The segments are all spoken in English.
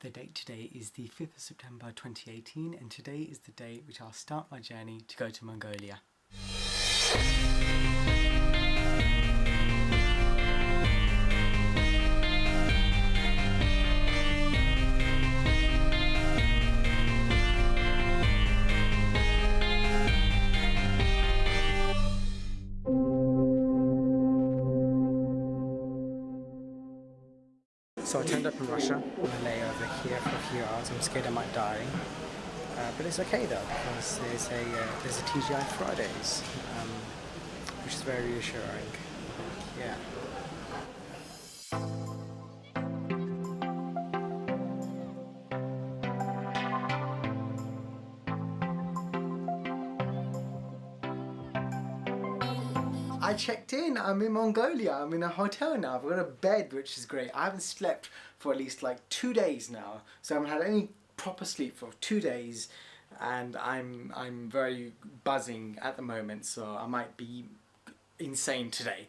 The date today is the 5th of September 2018, and today is the day which I'll start my journey to go to Mongolia. So I turned up in Russia. I'm going to lay over here for a few hours. I'm scared I might die. But it's okay though, because there's a TGI Fridays, which is very reassuring. Yeah. I checked in, I'm in Mongolia, I'm in a hotel now, I've got a bed which is great. I haven't slept for at least like 2 days now, so I haven't had any proper sleep for 2 days, and I'm very buzzing at the moment, so I might be insane today.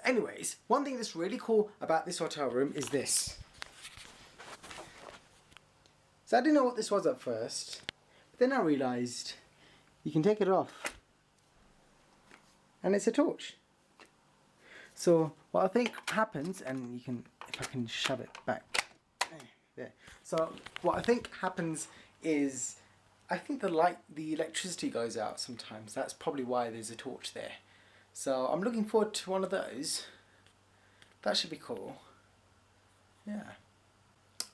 Anyways, one thing that's really cool about this hotel room is this. So I didn't know what this was at first, but then I realised you can take it off and it's a torch. So what I think happens, and you can, if I can shove it back there. So what I think happens is, I think the electricity goes out sometimes. That's probably why there's a torch there. So I'm looking forward to one of those. That should be cool. Yeah.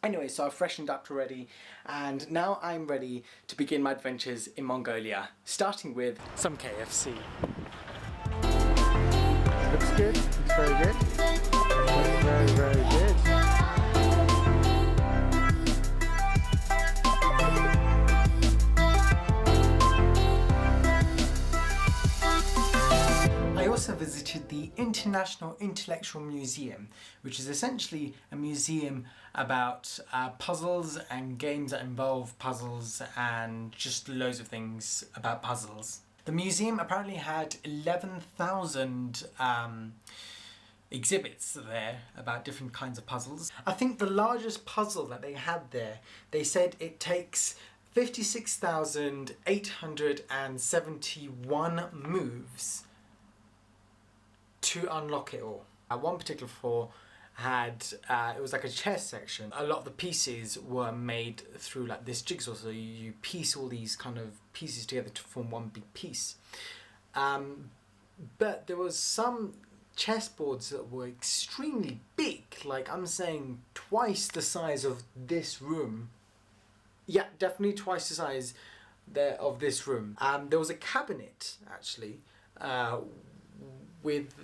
Anyway, so I've freshened up already, and now I'm ready to begin my adventures in Mongolia, starting with some KFC. Looks good, looks very good. Looks very, very good. I also visited the International Intellectual Museum, which is essentially a museum about puzzles and games that involve puzzles and just loads of things about puzzles. The museum apparently had 11,000 exhibits there about different kinds of puzzles. I think the largest puzzle that they had there, they said it takes 56,871 moves to unlock it all. One particular floor had, it was like a chess section. A lot of the pieces were made through like this jigsaw, so you piece all these kind of pieces together to form one big piece. But there was some chessboards that were extremely big, like I'm saying twice the size of this room. Yeah, definitely twice the size of this room. There was a cabinet actually with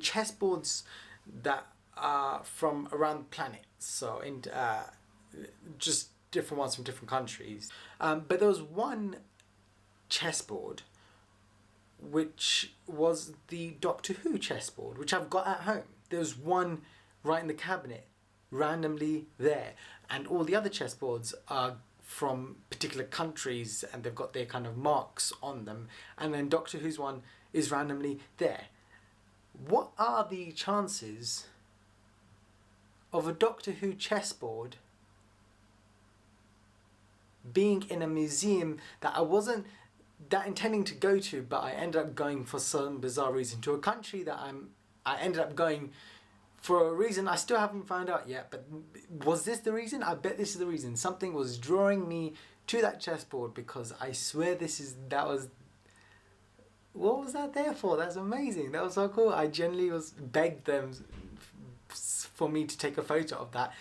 chessboards that are from around the planet, so in just different ones from different countries. But there was one chessboard which was the Doctor Who chessboard, which I've got at home. There was one right in the cabinet, randomly there, and all the other chessboards are from particular countries and they've got their kind of marks on them, and then Doctor Who's one is randomly there. What are the chances of a Doctor Who chessboard being in a museum that I wasn't that intending to go to, but I ended up going for some bizarre reason to a country that I ended up going for a reason I still haven't found out yet, but was this the reason? I bet this is the reason. Something was drawing me to that chessboard, because I swear what was that there for? That's amazing. That was so cool. I genuinely begged them for me to take a photo of that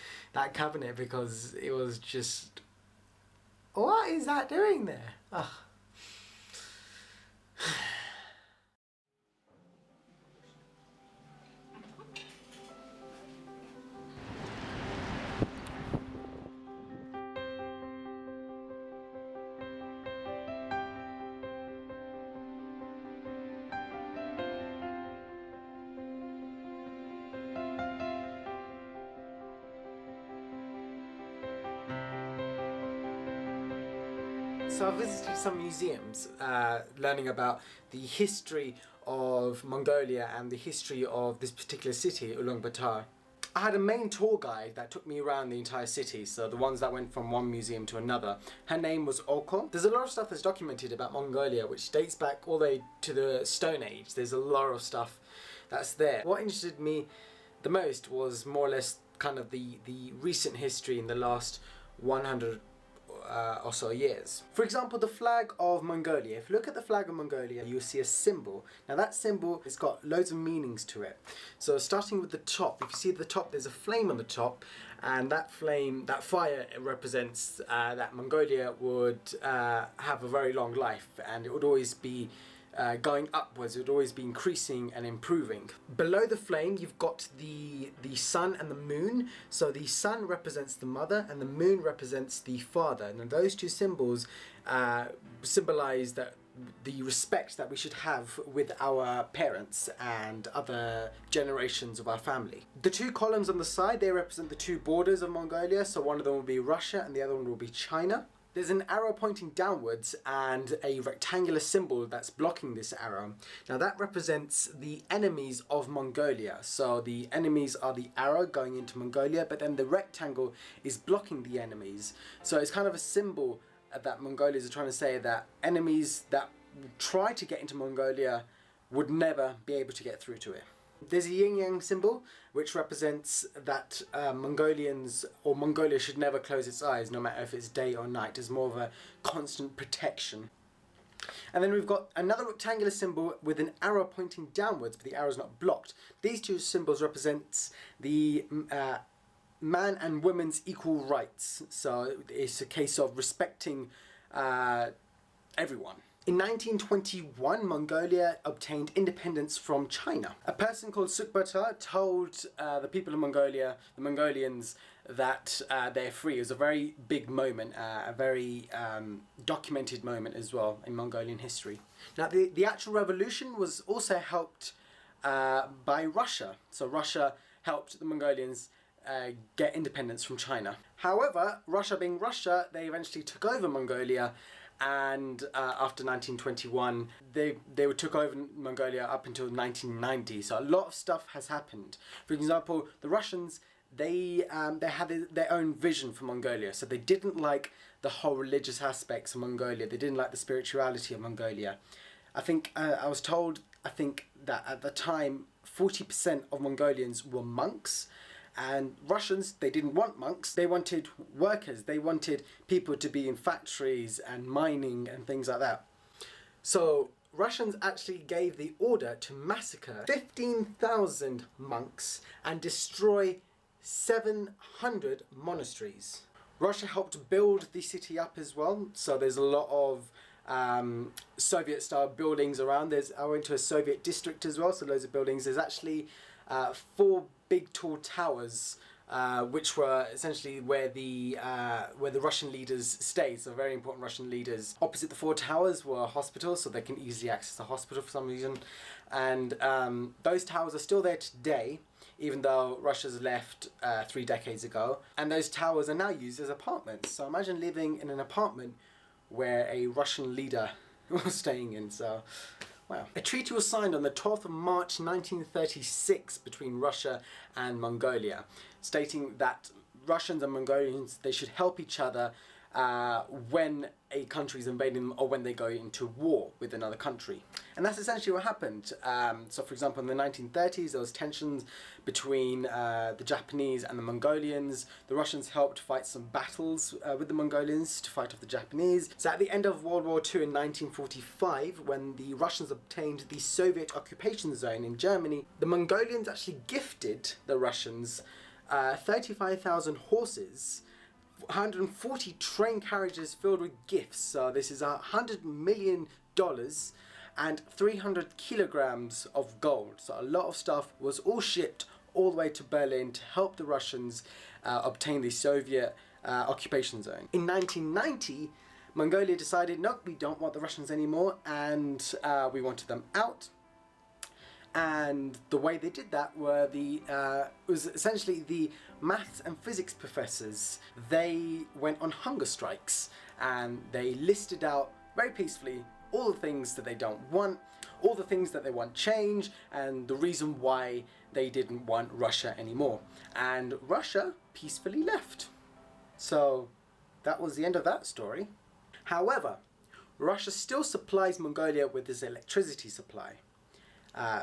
cabinet, because it was just, what is that doing there? Ugh. So I visited some museums, learning about the history of Mongolia and the history of this particular city, Ulaanbaatar. I had a main tour guide that took me around the entire city, so the ones that went from one museum to another. Her name was Orko. There's a lot of stuff that's documented about Mongolia which dates back all the way to the Stone Age. There's a lot of stuff that's there. What interested me the most was more or less kind of the recent history in the last 100 or so years. For example, the flag of Mongolia. If you look at the flag of Mongolia, you'll see a symbol. Now that symbol has got loads of meanings to it. So starting with the top, if you see at the top, there's a flame on the top, and that flame, that fire, it represents that Mongolia would have a very long life, and it would always be going upwards. It would always be increasing and improving. Below the flame, you've got the sun and the moon. So the sun represents the mother and the moon represents the father. And those two symbols symbolize that the respect that we should have with our parents and other generations of our family. The two columns on the side, they represent the two borders of Mongolia. So one of them will be Russia and the other one will be China. There's an arrow pointing downwards and a rectangular symbol that's blocking this arrow. Now that represents the enemies of Mongolia. So the enemies are the arrow going into Mongolia, but then the rectangle is blocking the enemies. So it's kind of a symbol that Mongolians are trying to say that enemies that try to get into Mongolia would never be able to get through to it. There's a yin-yang symbol which represents that Mongolians or Mongolia should never close its eyes, no matter if it's day or night. It's more of a constant protection. And then we've got another rectangular symbol with an arrow pointing downwards, but the arrow is not blocked. These two symbols represent the man and women's equal rights. So it's a case of respecting everyone. In 1921, Mongolia obtained independence from China. A person called Sukhbaatar told the people of Mongolia, the Mongolians, that they're free. It was a very big moment, a very documented moment as well in Mongolian history. Now, the actual revolution was also helped by Russia. So Russia helped the Mongolians get independence from China. However, Russia being Russia, they eventually took over Mongolia, and after 1921 they took over Mongolia up until 1990. So a lot of stuff has happened. For example, the Russians, they had their own vision for Mongolia. So they didn't like the whole religious aspects of Mongolia. They didn't like the spirituality of Mongolia. I think I was told, I think that at the time 40% of Mongolians were monks. And Russians, they didn't want monks, they wanted workers, they wanted people to be in factories and mining and things like that. So Russians actually gave the order to massacre 15,000 monks and destroy 700 monasteries. Russia helped build the city up as well, so there's a lot of Soviet style buildings around. I went to a Soviet district as well, so loads of buildings. There's actually 4 big tall towers, which were essentially where the Russian leaders stayed. So very important Russian leaders. Opposite the 4 towers were hospitals, so they can easily access the hospital for some reason. And those towers are still there today, even though Russia's left 3 decades ago. And those towers are now used as apartments. So imagine living in an apartment where a Russian leader was staying in. So. Wow. A treaty was signed on the 12th of March 1936 between Russia and Mongolia, stating that Russians and Mongolians, they should help each other when a country is invading them or when they go into war with another country. And that's essentially what happened. So for example, in the 1930s, there was tensions between the Japanese and the Mongolians. The Russians helped fight some battles with the Mongolians to fight off the Japanese. So at the end of World War II in 1945, when the Russians obtained the Soviet occupation zone in Germany, the Mongolians actually gifted the Russians 35,000 horses, 140 train carriages filled with gifts. So this is $100 million and 300 kilograms of gold. So a lot of stuff was all shipped all the way to Berlin to help the Russians obtain the Soviet occupation zone. In 1990, Mongolia decided, no, we don't want the Russians anymore, and we wanted them out. And the way they did that were was essentially the maths and physics professors. They went on hunger strikes and they listed out very peacefully all the things that they don't want, all the things that they want change, and the reason why they didn't want Russia anymore. And Russia peacefully left. So that was the end of that story. However, Russia still supplies Mongolia with its electricity supply.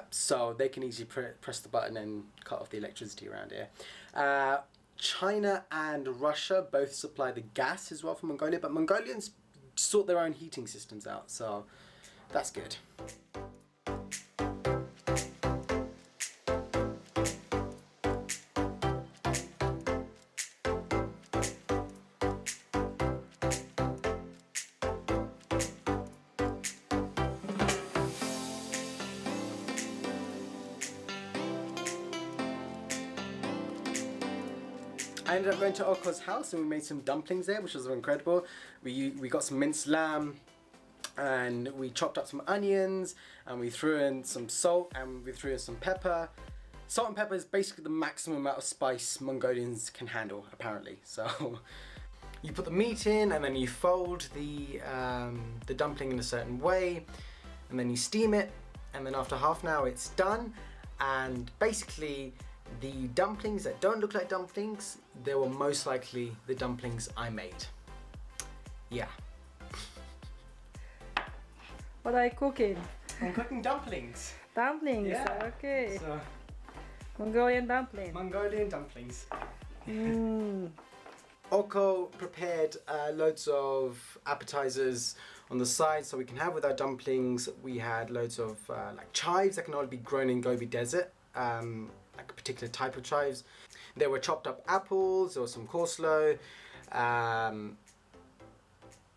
So they can easily press the button and cut off the electricity around here. China and Russia both supply the gas as well for Mongolia, but Mongolians sort their own heating systems out, so that's good. I ended up going to Oko's house and we made some dumplings there, which was incredible. We got some minced lamb and we chopped up some onions and we threw in some salt and we threw in some pepper. Salt and pepper is basically the maximum amount of spice Mongolians can handle, apparently. So you put the meat in and then you fold the dumpling in a certain way and then you steam it, and then after half an hour it's done. And basically the dumplings that don't look like dumplings, they were most likely the dumplings I made. Yeah. What are you cooking? I'm cooking dumplings. Dumplings, Yeah. okay. So, Mongolian dumpling. Mongolian dumplings. Mm. Oko prepared loads of appetizers on the side so we can have with our dumplings. We had loads of like chives that can only be grown in Gobi Desert. Like a particular type of chives. There were chopped up apples, or some coleslaw, and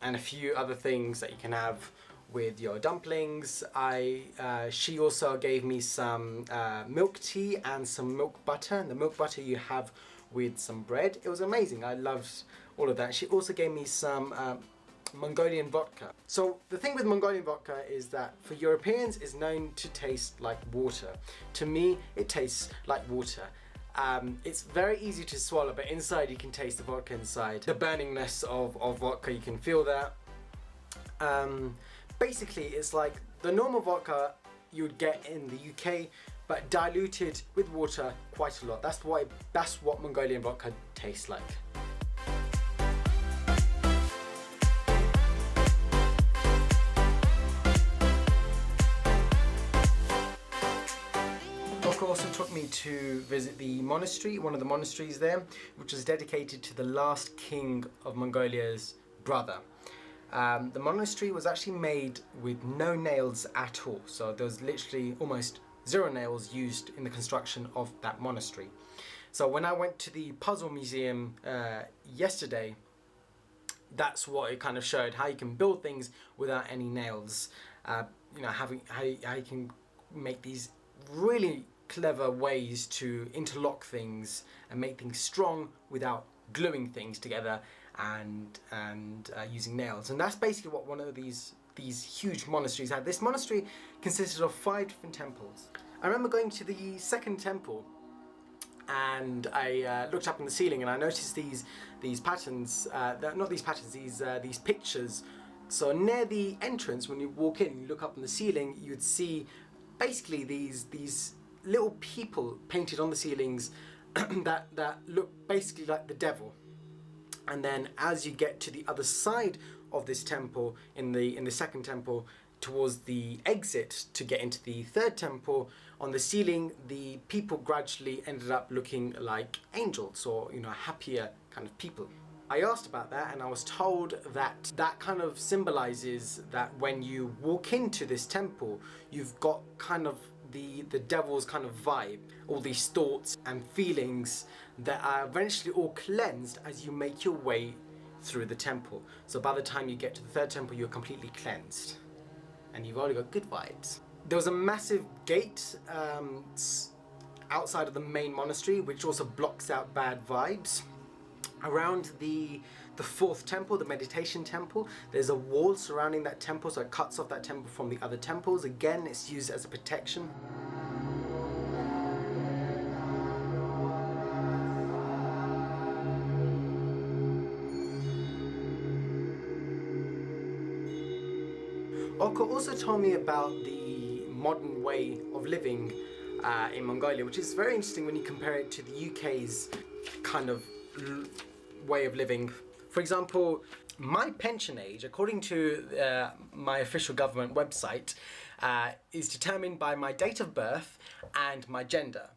a few other things that you can have with your dumplings. She also gave me some milk tea and some milk butter, and the milk butter you have with some bread. It was amazing. I loved all of that. She also gave me some Mongolian vodka. So the thing with Mongolian vodka is that for Europeans it's known to taste like water. To me it tastes like water. It's very easy to swallow, but inside you can taste the vodka inside. The burningness of vodka, you can feel that. Basically it's like the normal vodka you would get in the UK, but diluted with water quite a lot. That's what Mongolian vodka tastes like. Also took me to visit the monastery, one of the monasteries there, which is dedicated to the last king of Mongolia's brother. The monastery was actually made with no nails at all, so there was literally almost zero nails used in the construction of that monastery. So when I went to the puzzle museum yesterday, that's what it kind of showed, how you can build things without any nails. You know, how you can make these really clever ways to interlock things and make things strong without gluing things together and using nails. And that's basically what one of these huge monasteries had. This monastery consisted of 5 different temples. I remember going to the second temple and I looked up in the ceiling and I noticed these patterns, not these patterns, these pictures. So near the entrance, when you walk in, you look up in the ceiling, you'd see basically these little people painted on the ceilings that look basically like the devil. And then as you get to the other side of this temple, in the second temple, towards the exit to get into the third temple, on the ceiling the people gradually ended up looking like angels, or happier kind of people. I asked about that and I was told that that kind of symbolizes that when you walk into this temple, you've got kind of the devil's kind of vibe, all these thoughts and feelings that are eventually all cleansed as you make your way through the temple. So by the time you get to the third temple, you're completely cleansed and you've already got good vibes. There was a massive gate outside of the main monastery, which also blocks out bad vibes. Around the fourth temple, the meditation temple, there's a wall surrounding that temple, so it cuts off that temple from the other temples. Again, it's used as a protection. Oko also told me about the modern way of living in Mongolia, which is very interesting when you compare it to the UK's kind of way of living. For example, my pension age, according to my official government website, is determined by my date of birth and my gender.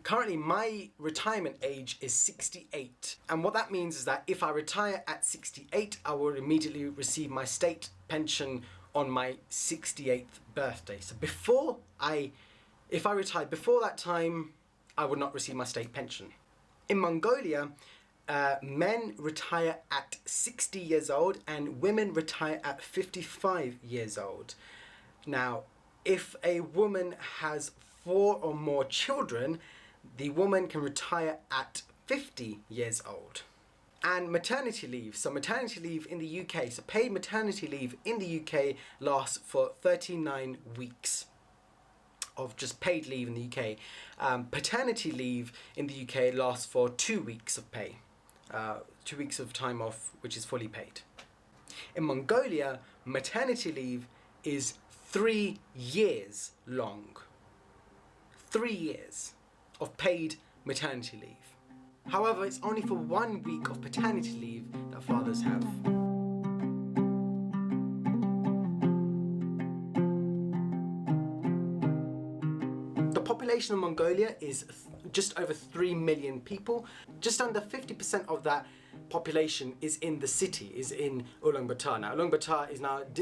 Currently, my retirement age is 68. And what that means is that if I retire at 68, I will immediately receive my state pension on my 68th birthday. So if I retired before that time, I would not receive my state pension. In Mongolia, men retire at 60 years old and women retire at 55 years old. Now, if a woman has 4 or more children, the woman can retire at 50 years old. And maternity leave. So maternity leave in the UK, so paid maternity leave in the UK lasts for 39 weeks of just paid leave in the UK. Paternity leave in the UK lasts for 2 weeks of pay. 2 weeks of time off, which is fully paid. In Mongolia, maternity leave is 3 years long. 3 years of paid maternity leave. However, it's only for 1 week of paternity leave that fathers have. The population of Mongolia is just over 3 million people. Just under 50% of that population is in the city, is in Ulaanbaatar. Now, Ulaanbaatar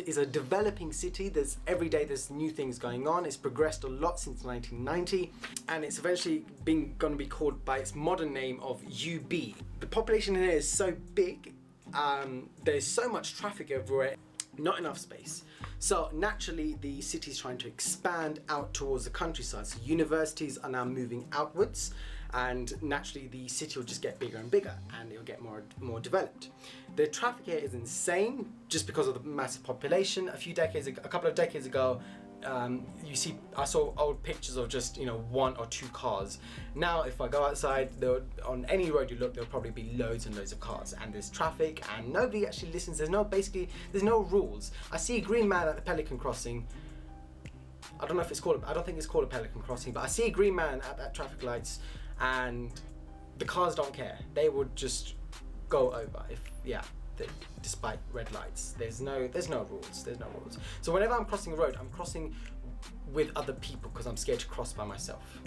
is a developing city. Every day there's new things going on. It's progressed a lot since 1990, and it's eventually going to be called by its modern name of UB. The population here is so big, there's so much traffic everywhere, not enough space. So naturally, the city is trying to expand out towards the countryside. So universities are now moving outwards, and naturally the city will just get bigger and bigger, and it'll get more developed. The traffic here is insane just because of the massive population. A couple of decades ago, I saw old pictures of just 1 or 2 cars. Now, if I go outside, on any road you look, there'll probably be loads and loads of cars, and there's traffic, and nobody actually listens. There's no rules. I see a green man at the Pelican Crossing. I don't think it's called a Pelican Crossing, but I see a green man at that traffic lights, and the cars don't care. They would just go over despite red lights. There's no rules. So whenever I'm crossing a road, I'm crossing with other people because I'm scared to cross by myself.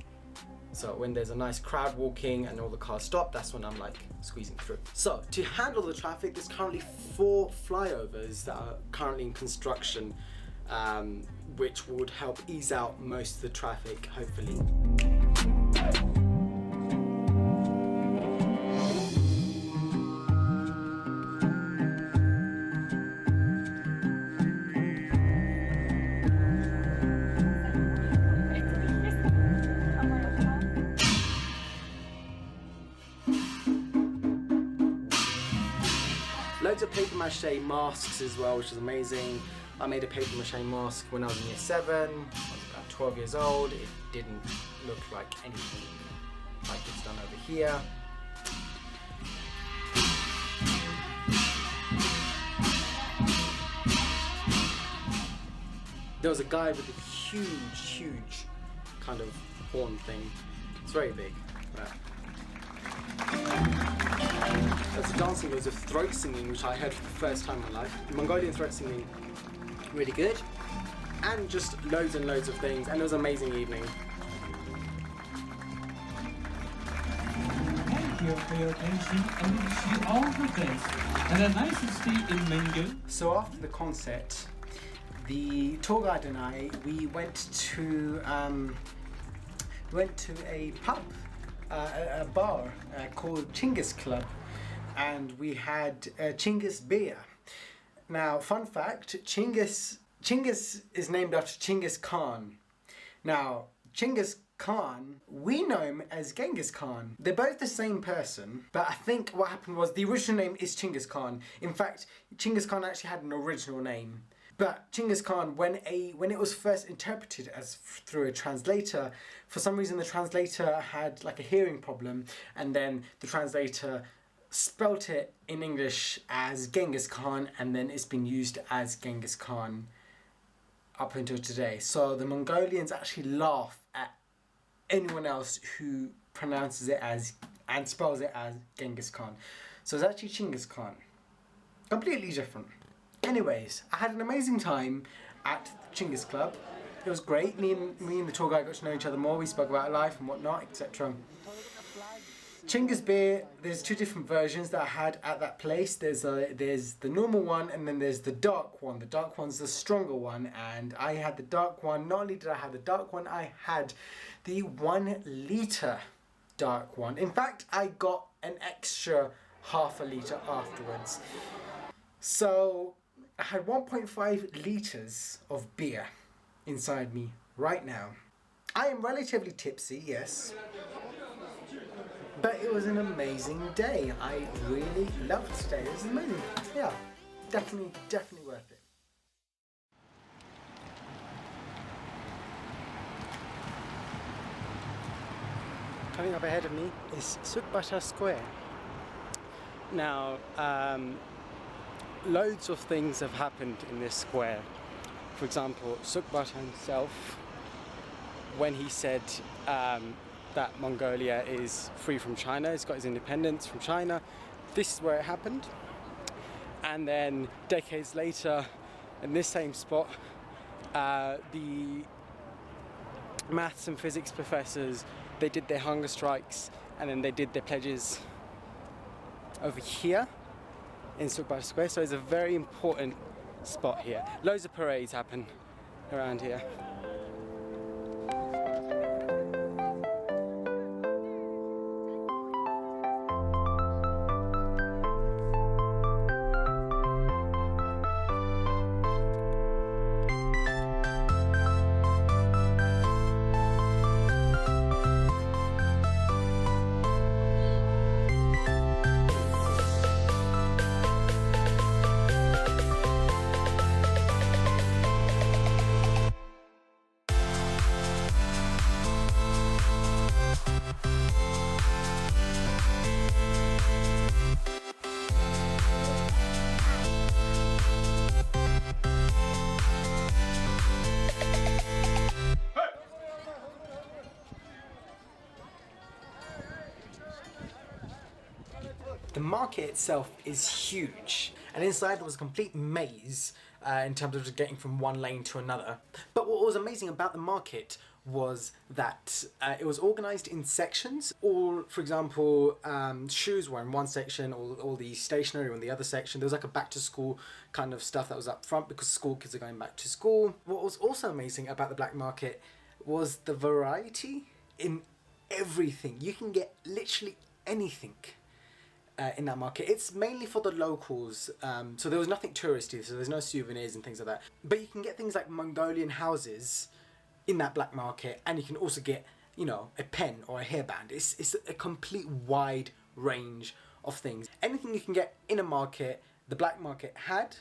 So when there's a nice crowd walking and all the cars stop, that's when I'm like squeezing through. So to handle the traffic, there's currently 4 flyovers that are currently in construction, which would help ease out most of the traffic, hopefully. Loads of paper mache masks as well, which is amazing. I made a paper mache mask when I was in year 7. I was about 12 years old. It didn't look like anything like it's done over here. There was a guy with a huge kind of horn thing. It's very big. There's dancing, there's a throat singing, which I heard for the first time in my life. Mongolian throat singing, really good. And just loads and loads of things, and it was an amazing evening. Thank you for your attention, and wish you all the best. And a nice stay in Mongolia. So after the concert, the tour guide and I, we went to a pub, a bar called Chinggis Club, and we had Chinggis beer. Now, fun fact, Chinggis is named after Chinggis Khaan. Now, Chinggis Khaan, we know him as Genghis Khan. They're both the same person, but I think what happened was the original name is Chinggis Khan. In fact, Chinggis Khan actually had an original name. But Chinggis Khan, when it was first interpreted as through a translator, for some reason the translator had like a hearing problem, and then the translator spelt it in English as Genghis Khan, and then it's been used as Genghis Khan up until today. So the Mongolians actually laugh at anyone else who pronounces it as and spells it as Genghis Khan. So it's actually Chinggis Khan. Completely different. Anyways, I had an amazing time at Chinggis Club. It was great. Me and the tour guide got to know each other more. We spoke about life and whatnot, etc. Chinggis beer, there's two different versions that I had at that place. There's the normal one and then there's the dark one. The dark one's the stronger one, and I had the dark one. Not only did I have the dark one, I had the 1 litre dark one. In fact, I got an extra half a litre afterwards. So I had 1.5 litres of beer inside me right now. I am relatively tipsy, yes. But it was an amazing day. I really loved today. It was amazing. Yeah, definitely worth it. Coming up ahead of me is Sukhbaatar Square. Now, loads of things have happened in this square. For example, Sukhbaatar himself, when he said that Mongolia is free from China, he's got his independence from China, this is where it happened. And then decades later, in this same spot, the maths and physics professors, they did their hunger strikes and then they did their pledges over here in Sukhbaatar Square. So it's a very important spot here. Loads of parades happen around here. The market itself is huge, and inside there was a complete maze in terms of just getting from one lane to another. But what was amazing about the market was that it was organised in sections. All, for example, shoes were in one section, all the stationery were in the other section. There was like a back to school kind of stuff that was up front because school kids are going back to school. What was also amazing about the black market was the variety in everything. You can get literally anything in that market. It's mainly for the locals, so there was nothing touristy, so there's no souvenirs and things like that. But you can get things like Mongolian houses in that black market, and you can also get, you know, a pen or a hairband. It's a complete wide range of things. Anything you can get in a market, the black market had,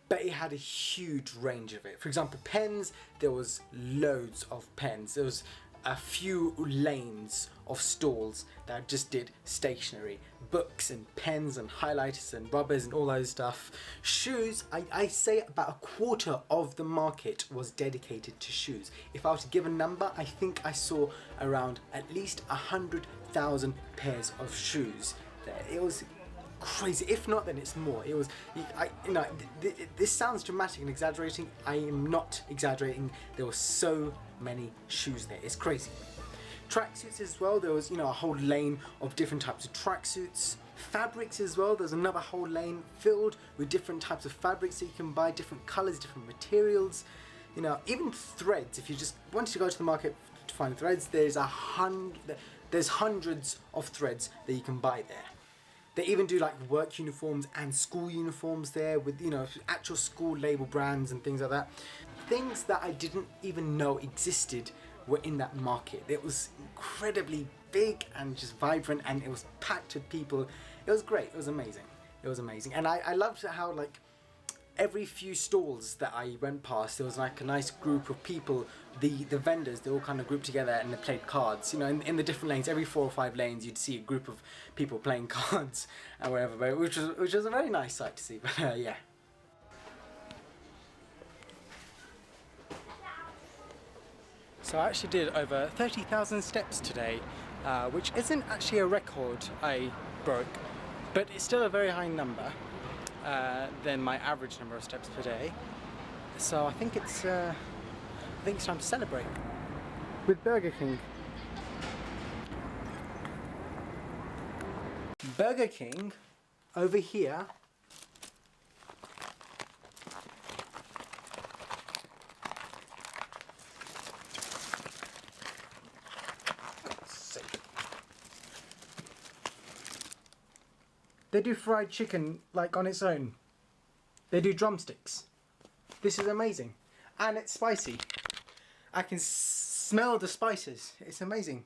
but it had a huge range of it. For example, pens, there was loads of pens. There was a few lanes of stalls that just did stationery, books and pens and highlighters and rubbers and all those stuff. Shoes, I say about a quarter of the market was dedicated to shoes. If I were to give a number, I think I saw around at least 100,000 pairs of shoes there. It was crazy. If not, then it's more. It was, this sounds dramatic and exaggerating. I am not exaggerating. There were so many shoes there. It's crazy. Tracksuits as well. There was, a whole lane of different types of tracksuits. Fabrics as well. There's another whole lane filled with different types of fabrics that you can buy, different colors, different materials. Even threads. If you just wanted to go to the market to find threads, there's hundreds of threads that you can buy there. They even do like work uniforms and school uniforms there with, actual school label brands and things like that. Things that I didn't even know existed were in that market. It was incredibly big and just vibrant, and it was packed with people. It was great. It was amazing. It was amazing. And I loved how, like, every few stalls that I went past, there was like a nice group of people. The vendors, they all kind of grouped together and they played cards. In the different lanes, every 4 or 5 lanes, you'd see a group of people playing cards and whatever, which was a very nice sight to see. But yeah. So I actually did over 30,000 steps today, which isn't actually a record I broke, but it's still a very high number than my average number of steps per day. So I think it's time to celebrate with Burger King. Burger King over here they do fried chicken like on its own. They do drumsticks. This is amazing. And it's spicy. I can smell the spices. It's amazing.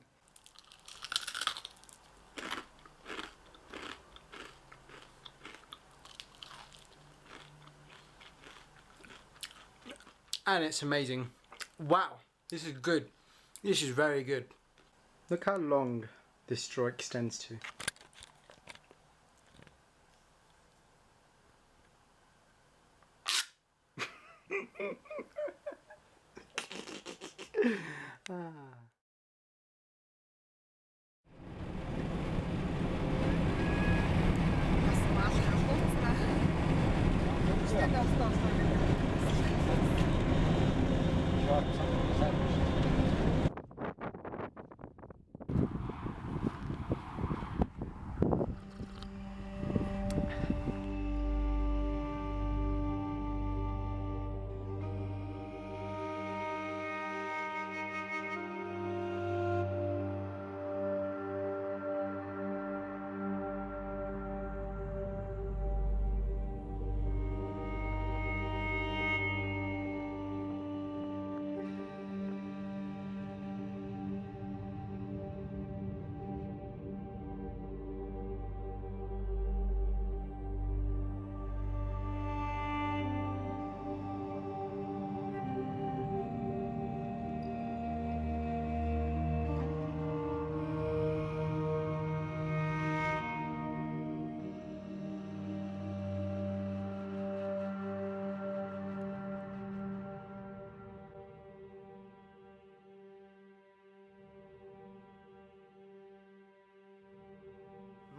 And it's amazing. Wow, this is good. This is very good. Look how long this straw extends to.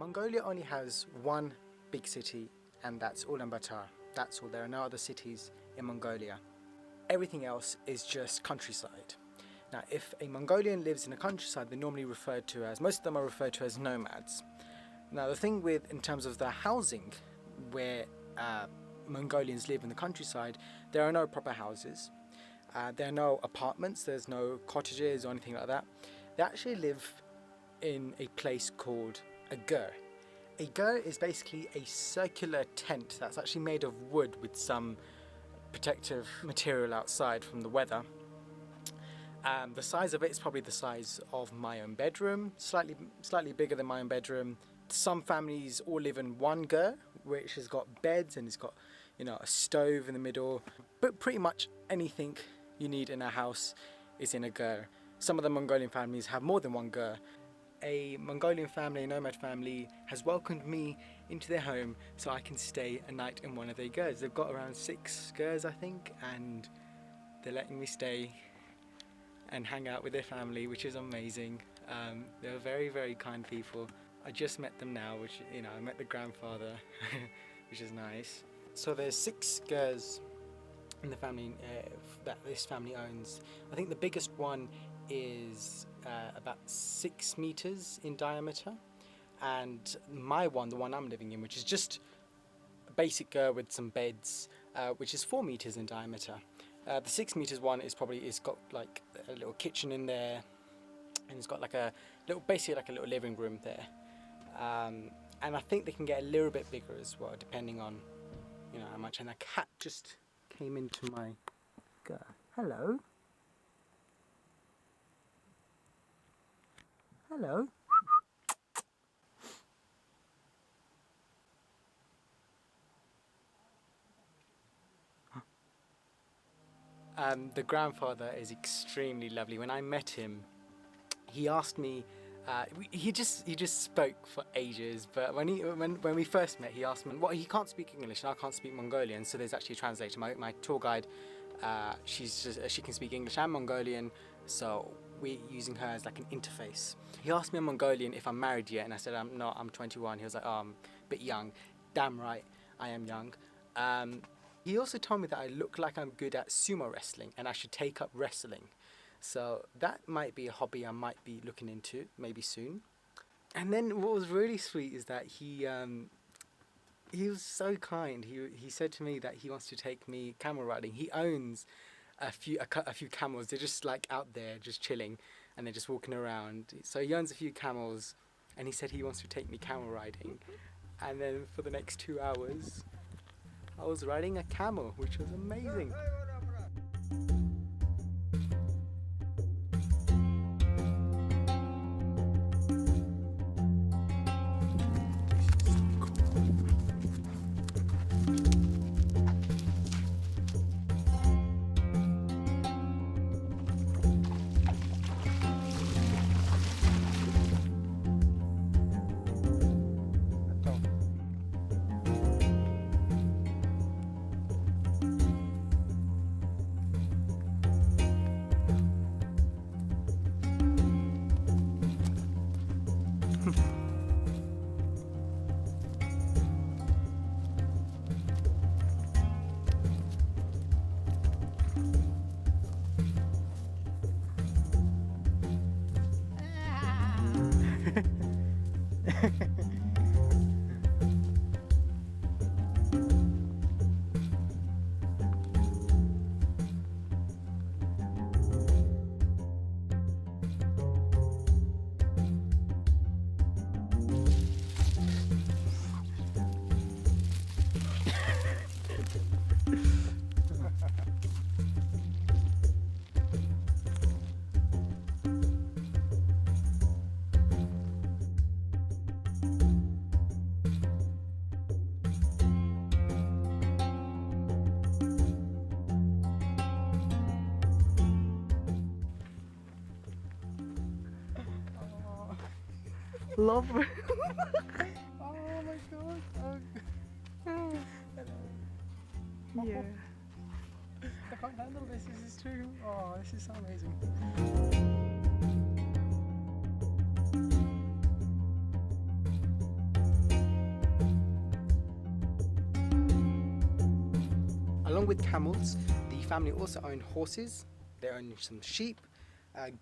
Mongolia only has one big city, and that's Ulaanbaatar. That's all. There are no other cities in Mongolia. Everything else is just countryside. Now, if a Mongolian lives in a countryside, they're normally referred to as, most of them are referred to as nomads. Now, the thing with, in terms of the housing, where Mongolians live in the countryside, there are no proper houses. There are no apartments, there's no cottages or anything like that. They actually live in a place called a ger. A ger is basically a circular tent that's actually made of wood with some protective material outside from the weather. The size of it is probably the size of my own bedroom, slightly bigger than my own bedroom. Some families all live in one ger, which has got beds and it's got, you know, a stove in the middle. But pretty much anything you need in a house is in a ger. Some of the Mongolian families have more than one ger. A Mongolian family, a nomad family, has welcomed me into their home so I can stay a night in one of their gers. They've got around 6 gers, I think, and they're letting me stay and hang out with their family, which is amazing. They're very, very kind people. I just met them now, which, you know, I met the grandfather, which is nice. So there's 6 gers in the family that this family owns. I think the biggest one is about 6 meters in diameter, and my one, the one I'm living in, which is just a basic ger with some beds, which is 4 meters in diameter. The 6 meters one is probably, it's got like a little kitchen in there, and it's got like a little, basically like a little living room there. And I think they can get a little bit bigger as well, depending on, you know, how much. And a cat just came into my ger. Hello. Hello. The grandfather is extremely lovely. When I met him, he asked me. He just spoke for ages. But when we first met, he asked me. Well, he can't speak English, and I can't speak Mongolian. So there's actually a translator. My tour guide. She can speak English and Mongolian. so we're using her as like an interface. He asked me in Mongolian if I'm married yet, and I said I'm not, I'm 21. He was like, oh, I'm a bit young. Damn right, I am young. He also told me that I look like I'm good at sumo wrestling and I should take up wrestling. So that might be a hobby I might be looking into maybe soon. And then what was really sweet is that he was so kind. He said to me that he wants to take me camel riding. He owns a few camels. They're just like out there just chilling and they're just walking around. So he owns a few camels and he said he wants to take me camel riding. And then for the next 2 hours I was riding a camel, which was amazing. Love. Oh my god. Oh. Yeah. I can't handle this. This is true. Oh, this is so amazing. Along with camels, the family also own horses. They own some sheep,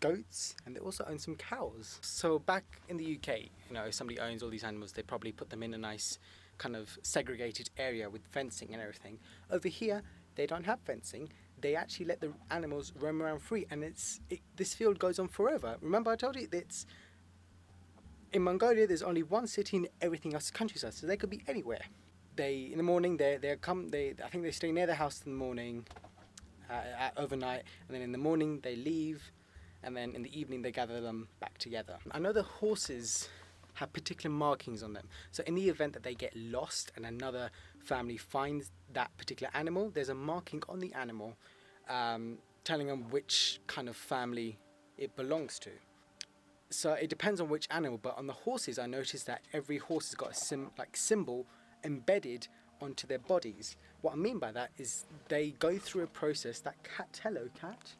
goats, and they also own some cows. So back in the UK, you know, if somebody owns all these animals, they probably put them in a nice kind of segregated area with fencing and everything. Over here, they don't have fencing. They actually let the animals roam around free, and this field goes on forever. Remember I told you that in Mongolia there's only one city and everything else is countryside, so they could be anywhere. In the morning I think they stay near the house in the morning, overnight, and then in the morning they leave, and then in the evening they gather them back together. I know the horses have particular markings on them, so in the event that they get lost and another family finds that particular animal, there's a marking on the animal telling them which kind of family it belongs to. So it depends on which animal, but on the horses I noticed that every horse has got a symbol embedded onto their bodies. What I mean by that is they go through a process. That cat, hello cat.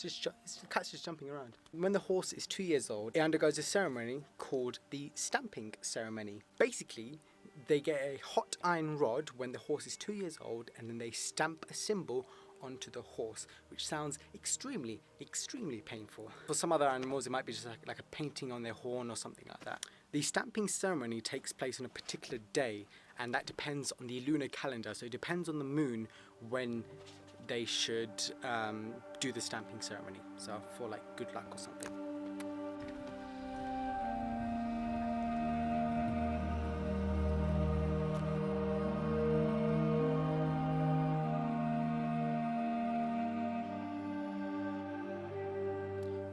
The cat's just jumping around. When the horse is 2 years old, it undergoes a ceremony called the stamping ceremony. Basically, they get a hot iron rod when the horse is 2 years old, and then they stamp a symbol onto the horse, which sounds extremely, extremely painful. For some other animals, it might be just like a painting on their horn or something like that. The stamping ceremony takes place on a particular day, and that depends on the lunar calendar. So it depends on the moon when they should do the stamping ceremony. So for like good luck or something.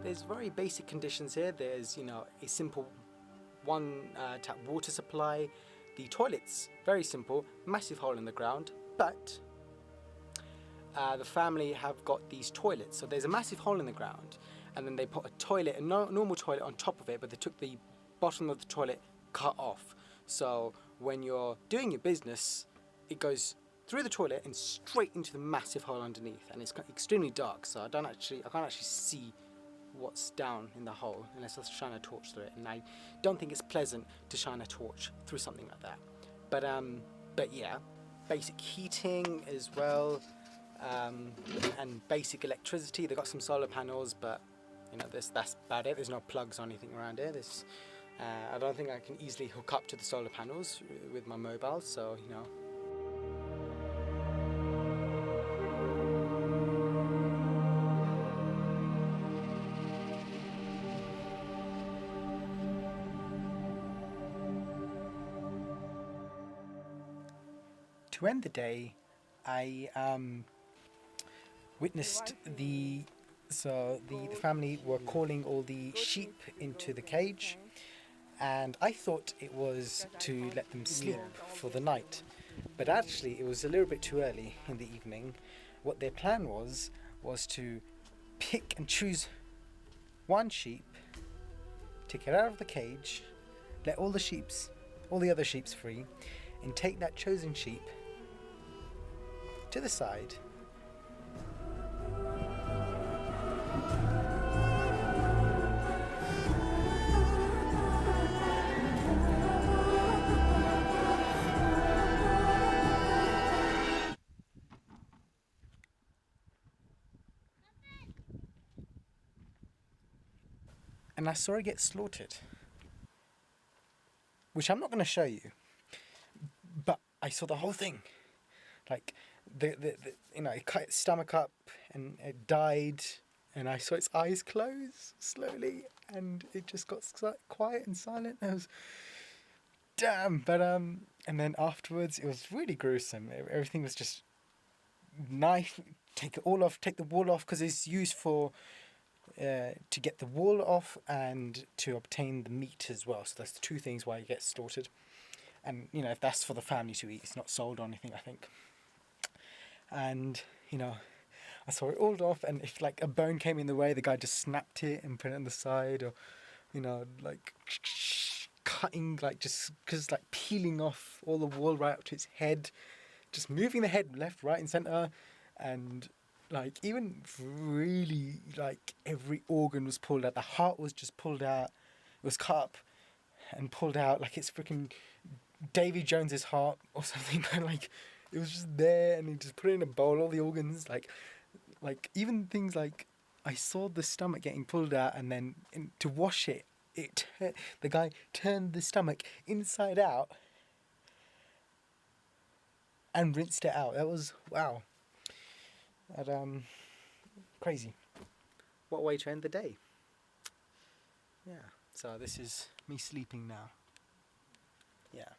There's very basic conditions here. There's, you know, a simple tap water supply. The toilet's very simple, massive hole in the ground, but the family have got these toilets. So there's a massive hole in the ground, and then they put a toilet, a normal toilet on top of it, but they took the bottom of the toilet cut off. So when you're doing your business, it goes through the toilet and straight into the massive hole underneath, and it's extremely dark, so I can't actually see what's down in the hole unless I shine a torch through it, and I don't think it's pleasant to shine a torch through something like that. But yeah, basic heating as well, and basic electricity. They got some solar panels, but you know, that's about it. There's no plugs or anything around here. I don't think I can easily hook up to the solar panels with my mobile, so you know. To end the day, I witnessed the family were calling all the sheep into the cage, and I thought it was to let them sleep for the night, but actually it was a little bit too early in the evening. What their plan was to pick and choose one sheep, take it out of the cage, let all the other sheep free, and take that chosen sheep to the side. And I saw it get slaughtered, which I'm not going to show you, but I saw the whole thing. Like, it cut its stomach up and it died, and I saw its eyes close slowly, and it just got quiet and silent. I was, damn, but and then afterwards it was really gruesome. Everything was just knife, take the wool off, because it's used for to get the wool off and to obtain the meat as well. So that's the two things why it gets slaughtered. And you know, if that's for the family to eat, it's not sold or anything, I think. And you know, I saw it all off, and if like a bone came in the way, the guy just snapped it and put it on the side, or you know, like cutting, like just like peeling off all the wool right up to its head, just moving the head left, right, and center, and like even really like every organ was pulled out. The heart was just pulled out. It was cut up and pulled out like it's freaking Davy Jones's heart or something. But like, it was just there, and he just put it in a bowl, all the organs, like even things like, I saw the stomach getting pulled out, and then to wash it, the guy turned the stomach inside out and rinsed it out. That was, wow. Crazy. What a way to end the day. Yeah, so this is me sleeping now. Yeah.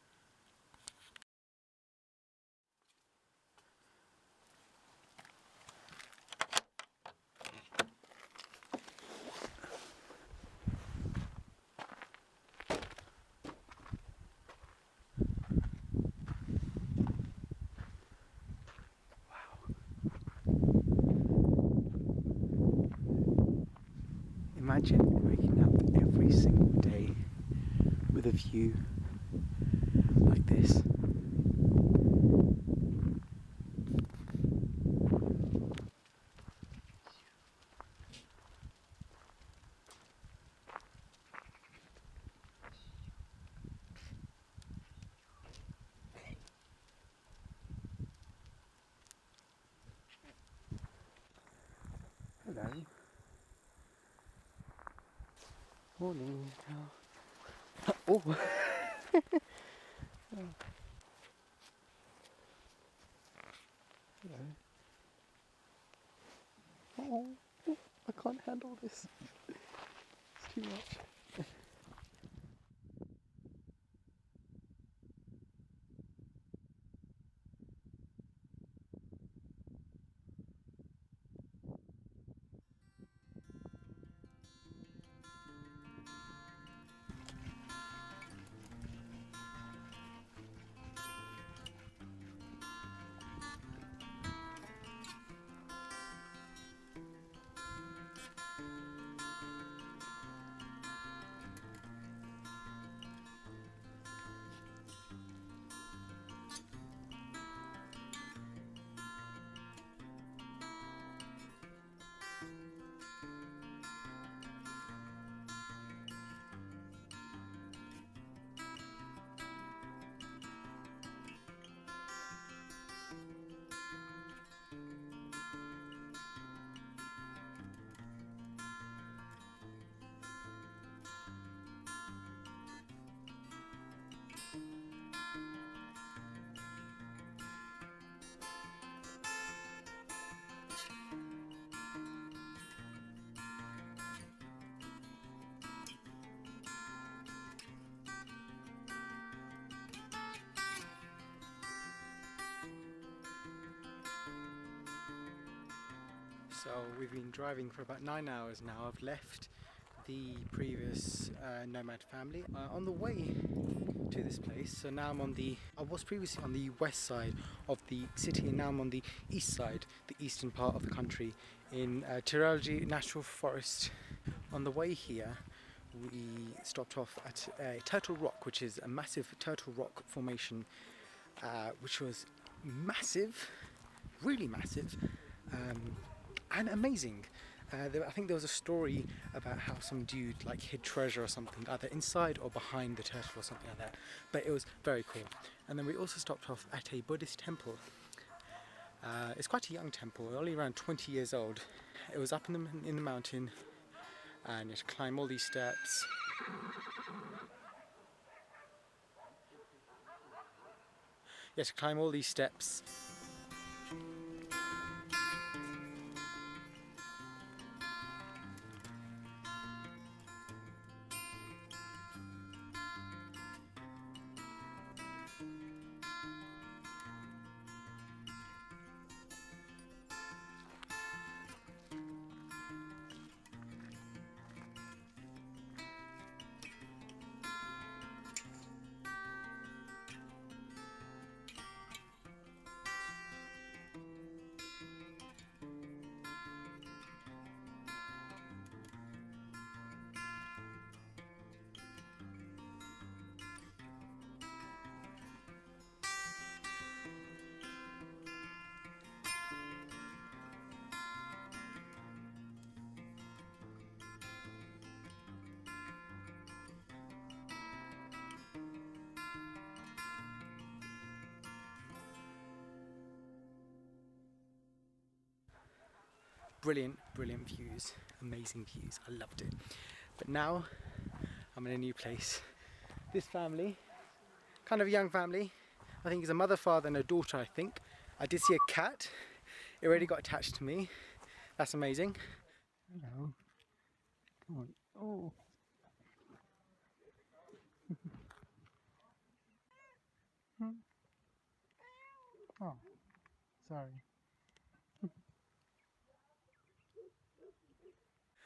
Imagine waking up every single day with a view like this. Hello. Morning. Oh. Hello. Oh, I can't handle this. It's too much. So we've been driving for about 9 hours now. I've left the previous nomad family on the way to this place. So now I was previously on the west side of the city, and now I'm on the east side, the eastern part of the country, in Terelji National Forest. On the way here we stopped off at a turtle rock, which is a massive turtle rock formation, which was massive, really massive, and amazing. I think there was a story about how some dude like hid treasure or something, either inside or behind the turtle or something like that. But it was very cool. And then we also stopped off at a Buddhist temple. It's quite a young temple, only around 20 years old. It was up in the mountain, and you had to climb all these steps. You had to climb all these steps. Brilliant views, amazing views, I loved it. But now I'm in a new place. This family, kind of a young family, I think it's a mother, father and a daughter, I think. I did see a cat, it already got attached to me, that's amazing. Hello, come on, oh. Oh, sorry.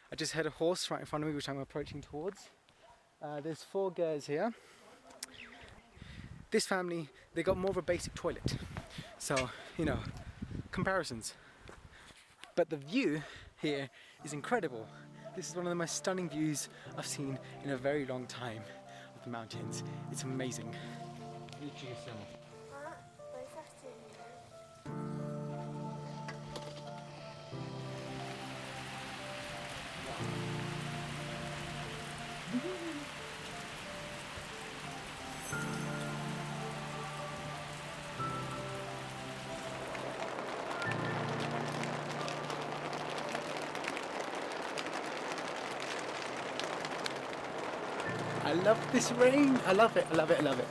I just heard a horse right in front of me, which I'm approaching towards. There's 4 girls here. This family, they got more of a basic toilet. So, you know, comparisons. But the view here is incredible. This is one of the most stunning views I've seen in a very long time of the mountains. It's amazing. I love this rain. I love it. I love it. I love it.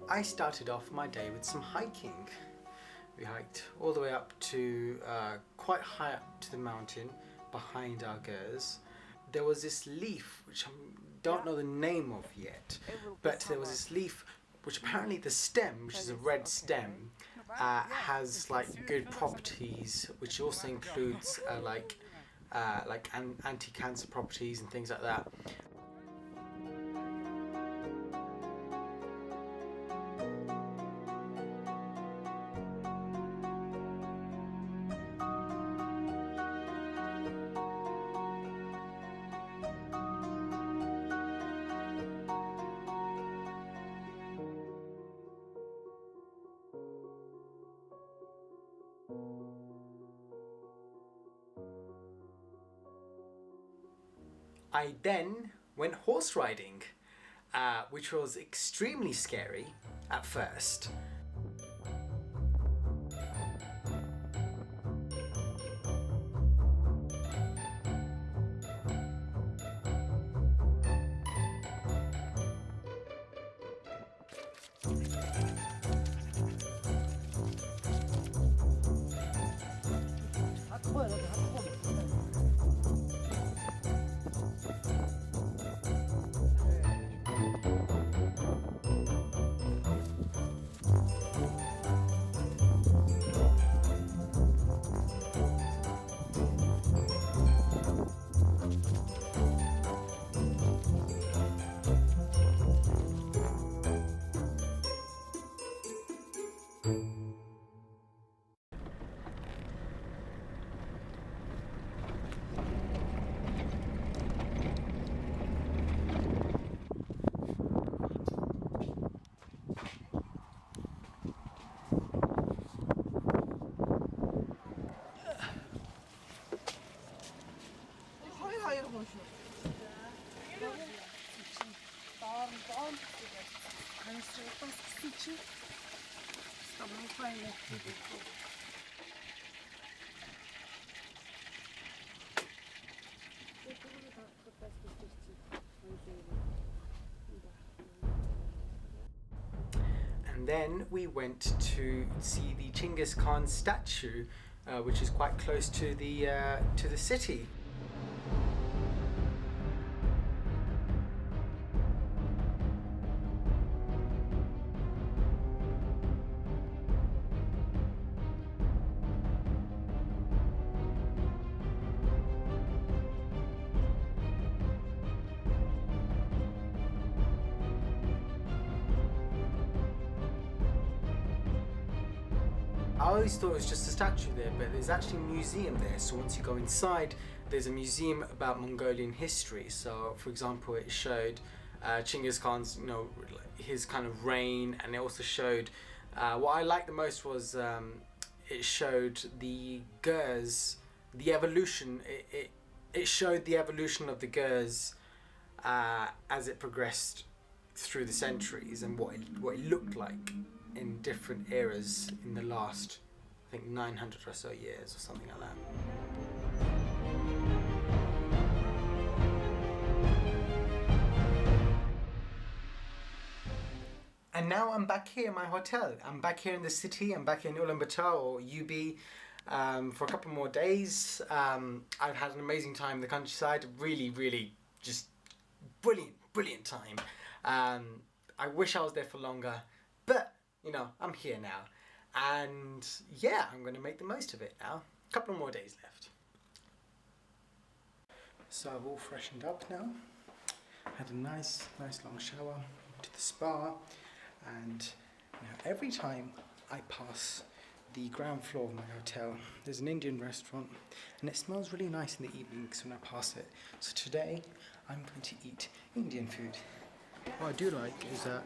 I started off my day with some hiking. We hiked all the way up to quite high up to the mountain behind our girls. there was this leaf which I don't know the name of yet, but there was this leaf which apparently the stem, which is a red stem, has like good properties, which also includes like anti-cancer properties and things like that. I then went horse riding, which was extremely scary at first. And then we went to see the Chinggis Khan statue, which is quite close to the city. I always thought it was just a statue there, but there's actually a museum there. So once you go inside, there's a museum about Mongolian history. So, for example, it showed Chinggis Khan's, his kind of reign, and it also showed what I liked the most was it showed the Gurs, the evolution. It showed the evolution of the Gurs as it progressed through the centuries and what it looked like in different eras in the last, I think, 900 or so years or something like that. And now I'm back here in my hotel. I'm back here in the city. I'm back in Ulaanbaatar or UB for a couple more days. I've had an amazing time in the countryside. Really just brilliant time. I wish I was there for longer, but I'm here now, and yeah, I'm going to make the most of it now. A couple more days left. So I've all freshened up now. Had a nice long shower, to the spa, and every time I pass the ground floor of my hotel, there's an Indian restaurant, and it smells really nice in the evenings when I pass it. So today I'm going to eat Indian food. What I do like is that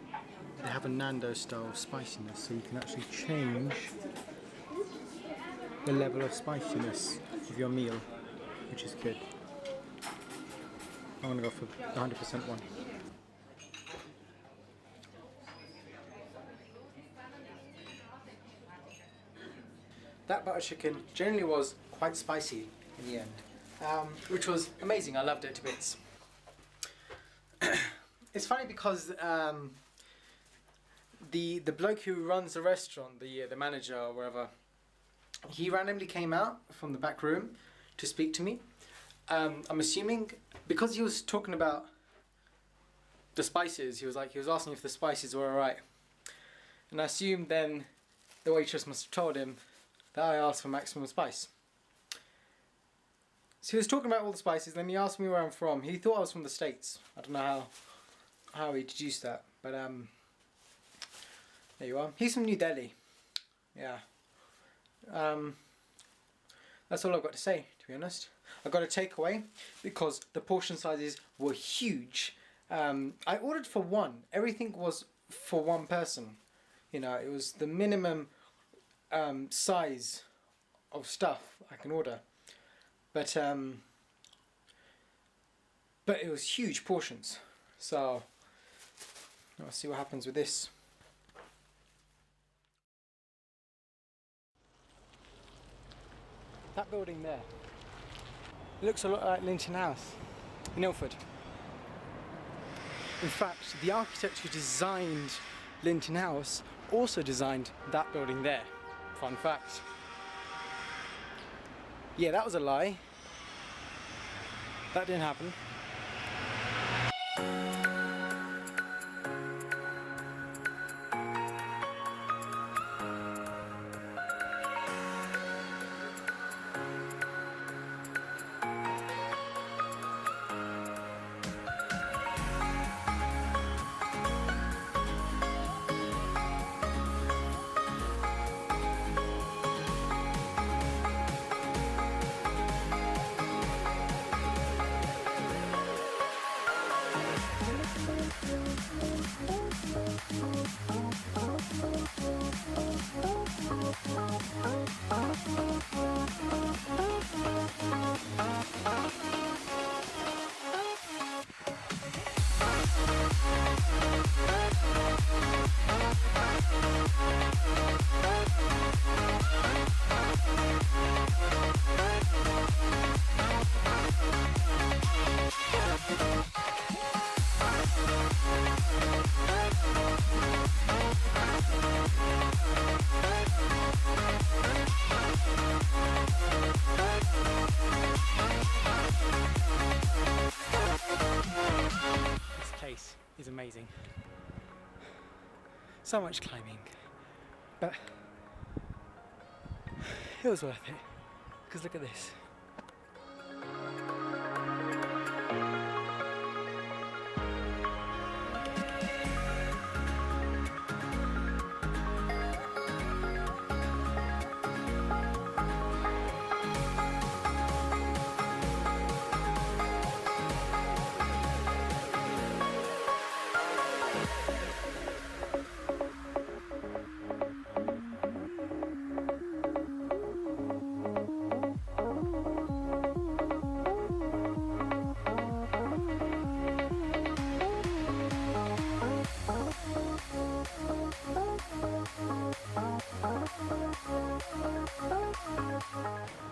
they have a Nando style spiciness, so you can actually change the level of spiciness of your meal, which is good. I want to go for the 100% one. That butter chicken generally was quite spicy in the end, which was amazing. I loved it to bits. It's funny because the bloke who runs the restaurant, the manager or whatever, he randomly came out from the back room to speak to me. I'm assuming because he was talking about the spices, he was asking if the spices were alright. And I assumed then the waitress must have told him that I asked for maximum spice. So he was talking about all the spices, then he asked me where I'm from. He thought I was from the States. I don't know how he deduced that, but there you are. He's from New Delhi. Yeah. That's all I've got to say, to be honest. I got a takeaway because the portion sizes were huge. I ordered for one. Everything was for one person. You know, it was the minimum size of stuff I can order. But it was huge portions. So I'll see what happens with this. That building there, it looks a lot like Linton House in Ilford. In fact, the architect who designed Linton House also designed that building there. Fun fact. Yeah, that was a lie. That didn't happen. Is amazing. So much climbing, but it was worth it, because look at this.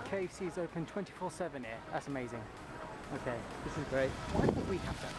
KFC is open 24/7 here. That's amazing. Okay, this is great. Why don't we have that?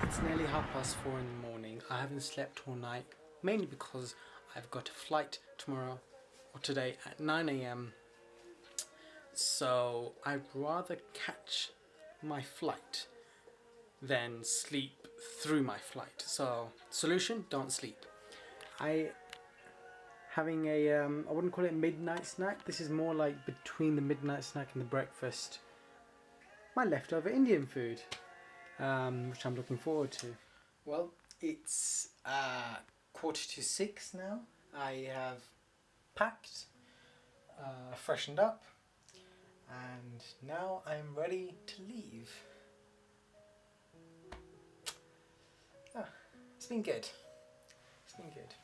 It's nearly 4:30 in the morning. I haven't slept all night, mainly because I've got a flight tomorrow or today at 9 AM. So I'd rather catch my flight than sleep through my flight. So solution, don't sleep. Having a I wouldn't call it a midnight snack. This is more like between the midnight snack and the breakfast. My leftover Indian food. Which I'm looking forward to. Well, it's 5:45 now. I have packed, freshened up, and now I'm ready to leave. It's been good. It's been good.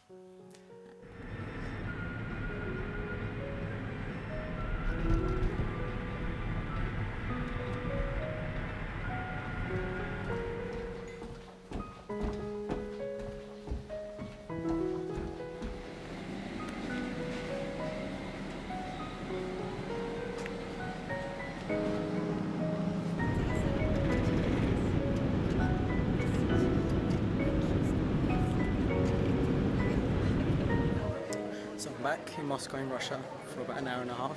So I'm back in Moscow in Russia for about an hour and a half.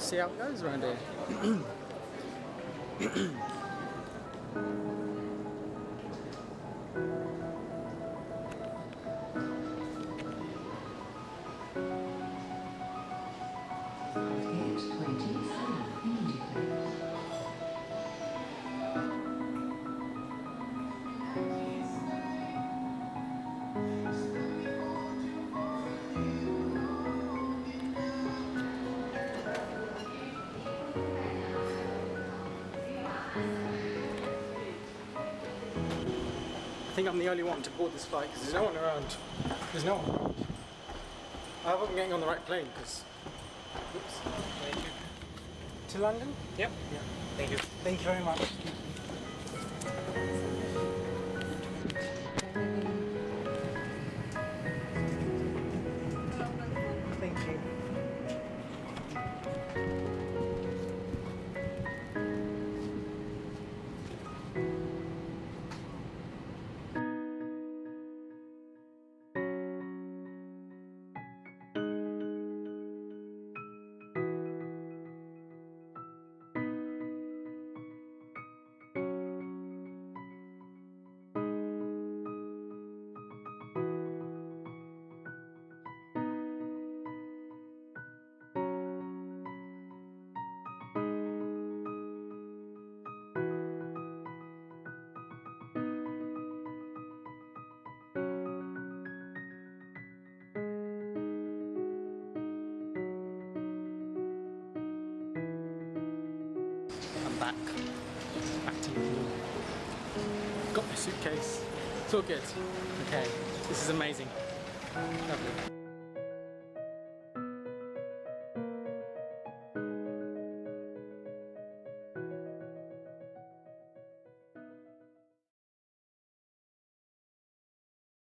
See how it goes around here. I think I'm the only one to board this flight because there's no one around. There's no one around. I hope I'm getting on the right plane because. Oops. Thank you. To London? Yep. Yeah. Thank you. Thank you very much. Thank you. I'm back to Mongolia. Got my suitcase. It's all good. Okay, this is amazing. Lovely.